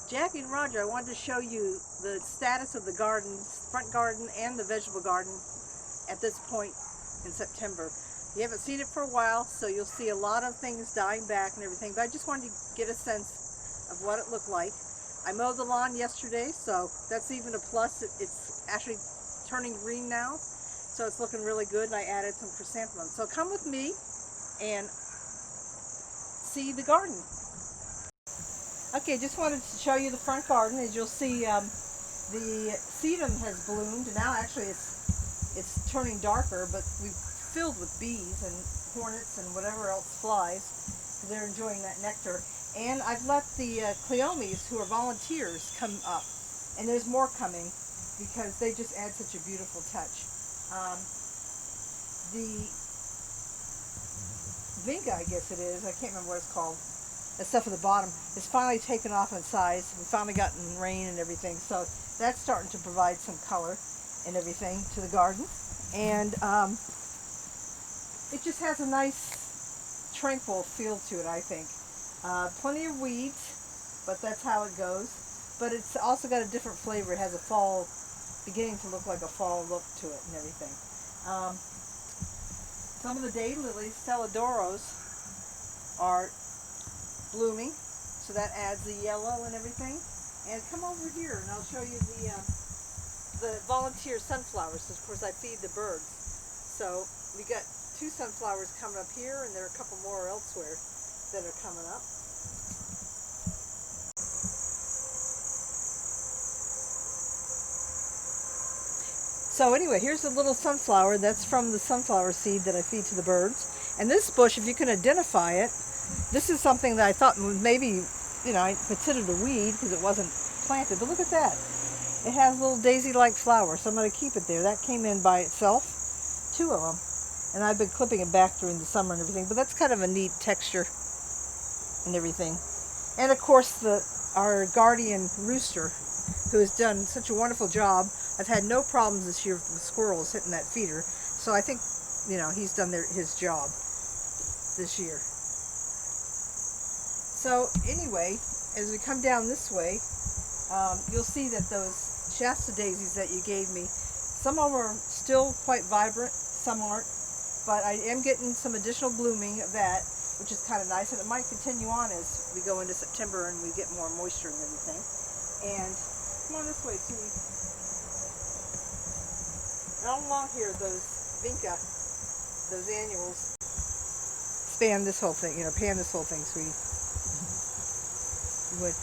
Jackie and Roger, I wanted to show you the status of the gardens, front garden and the vegetable garden at this point in September. You haven't seen it for a while, so you'll see a lot of things dying back and everything, but I just wanted to get a sense of what it looked like. I mowed the lawn yesterday, so that's even a plus. It's actually turning green now, so it's looking really good, and I added some chrysanthemums. So come with me and see the garden. Okay, just wanted to show you the front garden. As you'll see, the sedum has bloomed, and now actually it's turning darker, but we've filled with bees and hornets and whatever else flies. They're enjoying that nectar. And I've let the cleomes, who are volunteers, come up, and there's more coming because they just add such a beautiful touch. The vinca, I guess it is, I can't remember what it's called, the stuff at the bottom, is finally taken off in size. We finally gotten rain and everything, so that's starting to provide some color and everything to the garden. And it just has a nice, tranquil feel to it, I think. Plenty of weeds, but that's how it goes. But it's also got a different flavor. It has a fall, beginning to look like a fall look to it and everything. Some of the daylilies, Celadoros, are blooming, so that adds the yellow and everything. And come over here and I'll show you the volunteer sunflowers. Of course, I feed the birds, so we got 2 sunflowers coming up here, and there are a couple more elsewhere that are coming up. So anyway, here's a little sunflower. That's from the sunflower seed that I feed to the birds. And this bush, if you can identify it, this is something that I thought maybe, I considered a weed because it wasn't planted. But look at that. It has little daisy-like flowers, so I'm going to keep it there. That came in by itself, 2 of them. And I've been clipping it back during the summer and everything, but that's kind of a neat texture and everything. And of course, our guardian rooster, who has done such a wonderful job. I've had no problems this year with squirrels hitting that feeder, so I think, he's done his job this year. So anyway, as we come down this way, you'll see that those Shasta daisies that you gave me, some of them are still quite vibrant, some aren't, but I am getting some additional blooming of that, which is kind of nice, and it might continue on as we go into September and we get more moisture and everything. And come on this way, sweetie. All along here, those vinca, those annuals, span this whole thing, pan this whole thing, sweetie. You would.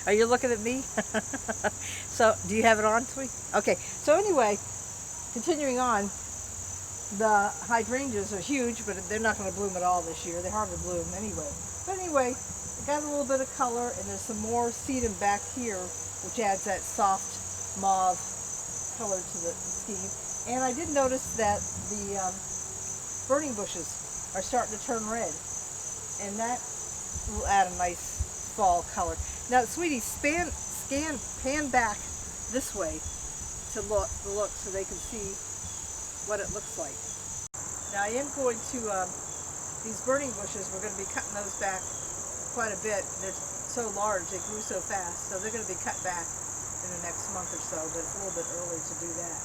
Are you looking at me? So, do you have it on, sweetie? Okay, so anyway, continuing on, the hydrangeas are huge, but they're not going to bloom at all this year. They hardly bloom anyway. But anyway, it got a little bit of color, and there's some more sedum back here, which adds that soft mauve color to the scheme. And I did notice that the burning bushes are starting to turn red, and that will add a nice fall color. Now, sweetie, pan back this way to look so they can see what it looks like. Now, I am going to, these burning bushes, we're going to be cutting those back quite a bit. They're so large, they grew so fast, so they're going to be cut back in the next month or so, but it's a little bit early to do that.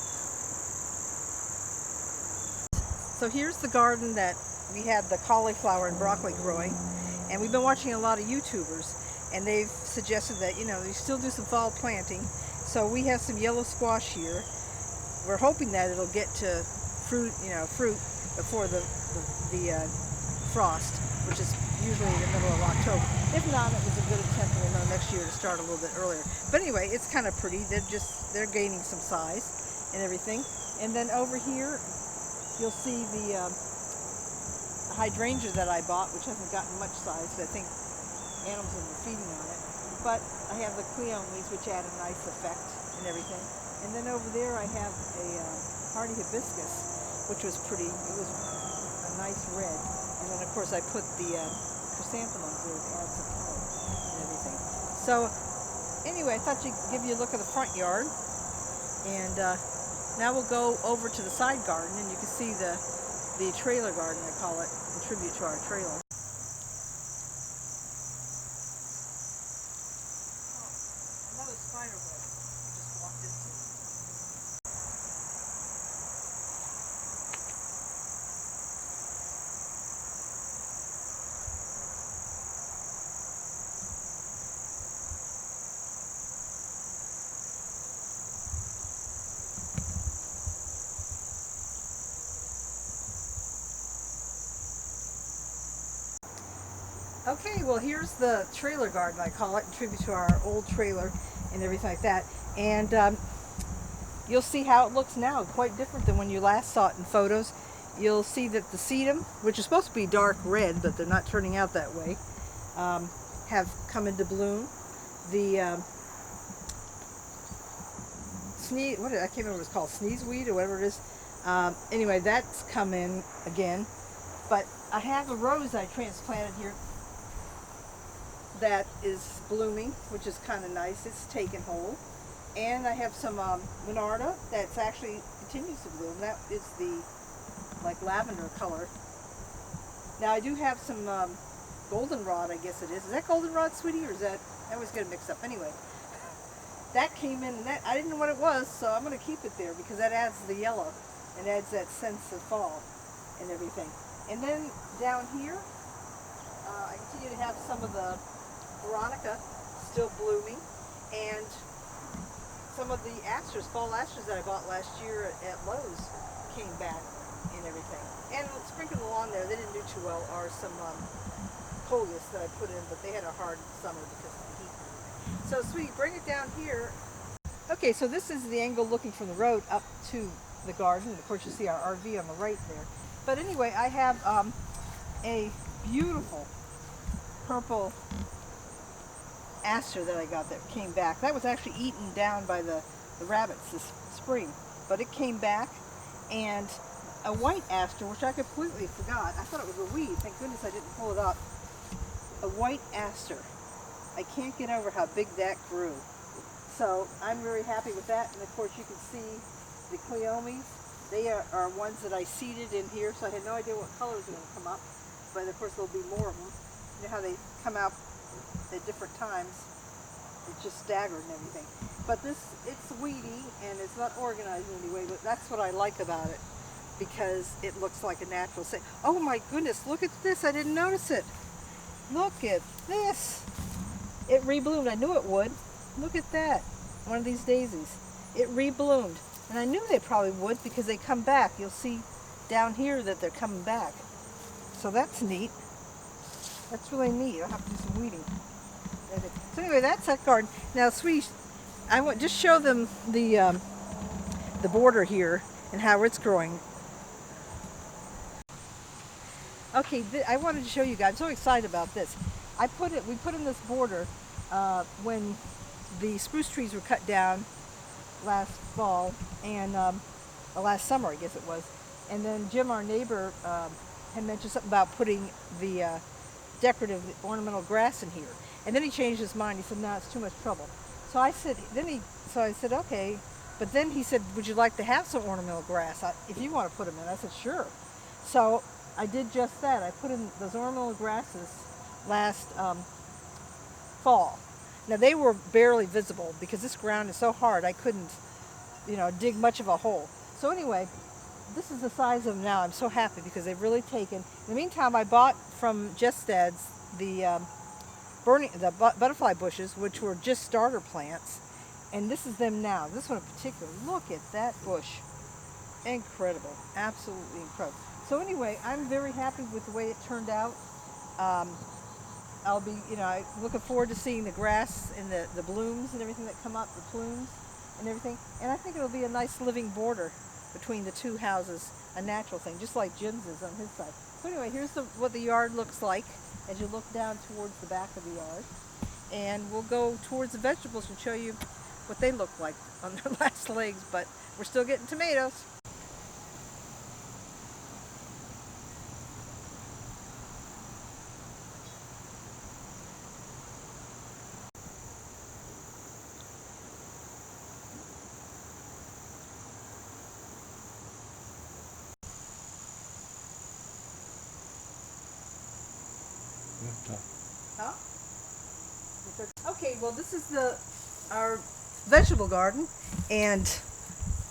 So here's the garden that we had the cauliflower and broccoli growing, and we've been watching a lot of YouTubers, and they've suggested that, you still do some fall planting. So we have some yellow squash here. We're hoping that it'll get to fruit before the frost, which is usually in the middle of October. If not, it was a good attempt next year to start a little bit earlier. But anyway, it's kind of pretty. They're gaining some size and everything. And then over here, you'll see the hydrangea that I bought, which hasn't gotten much size, but I think animals that are feeding on it. But I have the cleomes, which add a nice effect and everything. And then over there I have a hardy hibiscus, which was pretty. It was a nice red. And then of course I put the chrysanthemums there to add some color and everything. So anyway, I thought I'd give you a look at the front yard. And now we'll go over to the side garden, and you can see the trailer garden, I call it, in tribute to our trailer. Another spider web we just walked into. Okay, well here's the trailer garden, I call it, in tribute to our old trailer and everything like that. And you'll see how it looks now, quite different than when you last saw it in photos. You'll see that the sedum, which is supposed to be dark red, but they're not turning out that way, have come into bloom. The I can't remember what it's called, sneezeweed or whatever it is. Anyway, that's come in again. But I have a rose I transplanted here that is blooming, which is kind of nice. It's taken hold. And I have some Monarda that's actually continues to bloom. That is the like lavender color. Now I do have some goldenrod, I guess it is. Is that goldenrod, sweetie, or is that? I always get it mixed up. Anyway, that came in, and that I didn't know what it was, so I'm going to keep it there because that adds the yellow and adds that sense of fall and everything. And then down here, I continue to have some of the Veronica still blooming, and some of the asters, fall asters that I bought last year at Lowe's came back and everything. And sprinkled along there, they didn't do too well, are some coleus that I put in, but they had a hard summer because of the heat and everything. So sweetie, bring it down here. Okay, so this is the angle looking from the road up to the garden. Of course you see our RV on the right there. But anyway, I have a beautiful purple aster that I got that came back. That was actually eaten down by the rabbits this spring, but it came back. And a white aster, which I completely forgot. I thought it was a weed. Thank goodness I didn't pull it up. A white aster. I can't get over how big that grew. So I'm very happy with that. And of course you can see the cleomes. They are ones that I seeded in here, so I had no idea what colors are going to come up. But of course there'll be more of them. You know how they come out at different times. It's just staggered and everything. But it's weedy and it's not organized in any way, but that's what I like about it, because it looks like a natural thing. Oh my goodness, look at this. I didn't notice it. Look at this. It rebloomed. I knew it would. Look at that. One of these daisies. It rebloomed. And I knew they probably would because they come back. You'll see down here that they're coming back. So that's neat. That's really neat. I'll have to do some weeding. So anyway, that's that garden. Now, sweetie, I want just show them the border here and how it's growing. Okay, I wanted to show you guys. I'm so excited about this. We put in this border when the spruce trees were cut down last fall and last summer, I guess it was. And then Jim, our neighbor, had mentioned something about putting the decorative ornamental grass in here. And then he changed his mind. He said, no, it's too much trouble. So I said, okay. But then he said, would you like to have some ornamental grass if you want to put them in? I said, sure. So I did just that. I put in those ornamental grasses last fall. Now they were barely visible because this ground is so hard I couldn't, dig much of a hole. So anyway, this is the size of them now. I'm so happy because they've really taken. In the meantime, I bought from Jestad's the butterfly bushes, which were just starter plants, and this is them now. This one in particular. Look at that bush. Incredible. Absolutely incredible. So anyway, I'm very happy with the way it turned out. I'll be, looking forward to seeing the grass and the blooms and everything that come up, the plumes and everything. And I think it'll be a nice living border between the two houses, a natural thing, just like Jim's is on his side. So anyway, here's what the yard looks like as you look down towards the back of the yard. And we'll go towards the vegetables and show you what they look like on their last legs, but we're still getting tomatoes. Huh? Okay, well this is our vegetable garden, and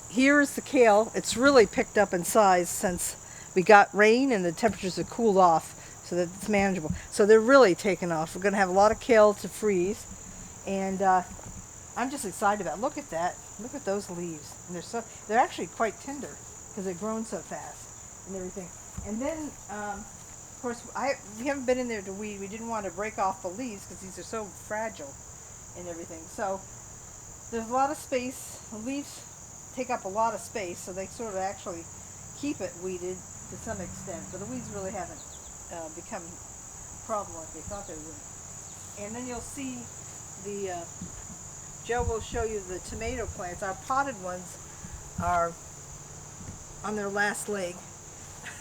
here's the kale. It's really picked up in size since we got rain and the temperatures have cooled off so that it's manageable. So they're really taking off. We're going to have a lot of kale to freeze, and I'm just excited about it. Look at that. Look at those leaves. And they're actually quite tender because they've grown so fast and everything. And then of course, we haven't been in there to weed. We didn't want to break off the leaves because these are so fragile and everything. So there's a lot of space. The leaves take up a lot of space, so they sort of actually keep it weeded to some extent. But the weeds really haven't become a problem like they thought they would. And then you'll see Joe will show you the tomato plants. Our potted ones are on their last leg.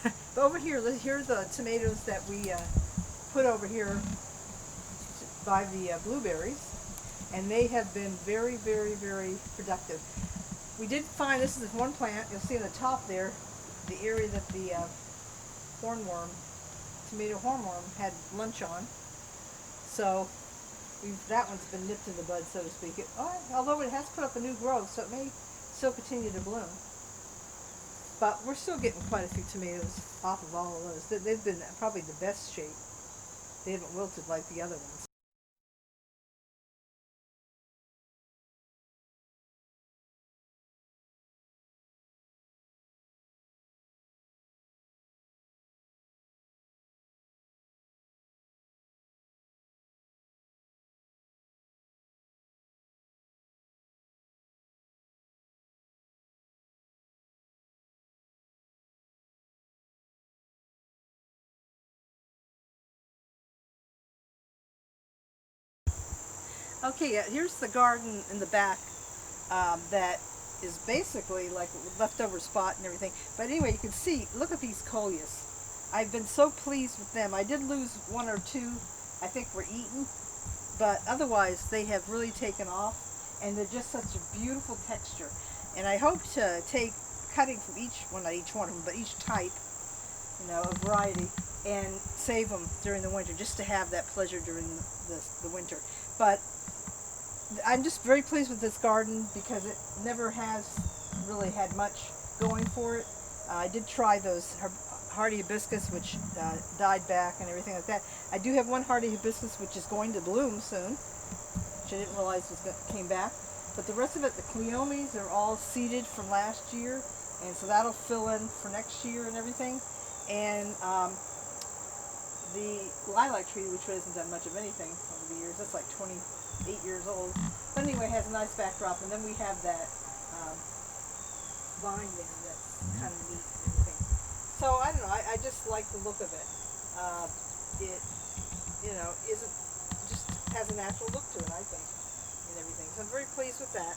But over here, here are the tomatoes that we put over here by the blueberries, and they have been very, very, very productive. We did find, this is one plant, you'll see on the top there, the area that the tomato hornworm had lunch on. So that one's been nipped in the bud, so to speak. Although it has put up a new growth, so it may still continue to bloom. But we're still getting quite a few tomatoes off of all of those. They've been probably the best shape. They haven't wilted like the other ones. Okay, here's the garden in the back that is basically like a leftover spot and everything. But anyway, you can see, look at these coleus. I've been so pleased with them. I did lose one or two, I think were eaten, but otherwise they have really taken off, and they're just such a beautiful texture. And I hope to take cutting from each, well not each one of them, but each type, you know, a variety, and save them during the winter, just to have that pleasure during the winter. But I'm just very pleased with this garden because it never has really had much going for it. I did try those hardy hibiscus, which died back and everything like that. I do have one hardy hibiscus which is going to bloom soon, which I didn't realize came back. But the rest of it, the cleomes, are all seeded from last year, and so that'll fill in for next year and everything. And the lilac tree, which hasn't done much of anything over the years, that's like 28 years old. But anyway, has a nice backdrop, and then we have that vine there that's kind of neat and everything. So I don't know, I just like the look of it. It, you know, just has a natural look to it, I think, and everything. So I'm very pleased with that.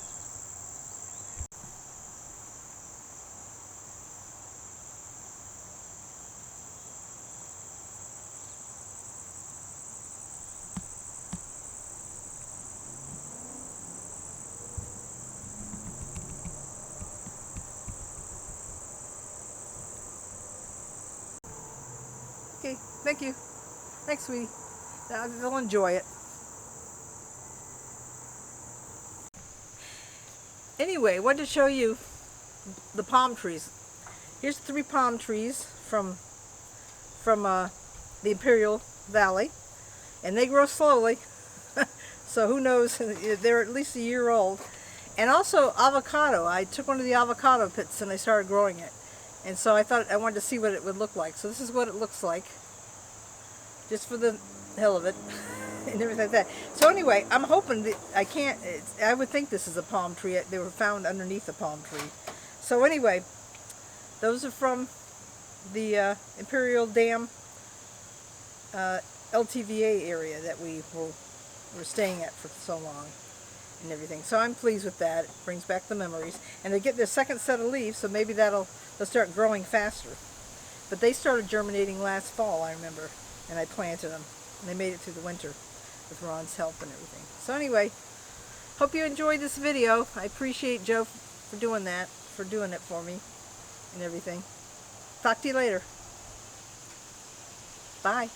Okay, thank you. Thanks, sweetie. They'll enjoy it. Anyway, I wanted to show you the palm trees. Here's 3 palm trees from the Imperial Valley, and they grow slowly. So who knows, they're at least a year old. And also avocado. I took one of the avocado pits and I started growing it. And so I thought I wanted to see what it would look like. So this is what it looks like, just for the hell of it, and everything like that. So anyway, I'm hoping that I would think this is a palm tree. They were found underneath a palm tree. So anyway, those are from the Imperial Dam LTVA area that we were staying at for so long and everything. So I'm pleased with that. It brings back the memories. And they get their second set of leaves, so maybe they'll start growing faster. But they started germinating last fall, I remember, and I planted them. And they made it through the winter with Ron's help and everything. So anyway, hope you enjoyed this video. I appreciate Joe for doing that, for doing it for me and everything. Talk to you later. Bye.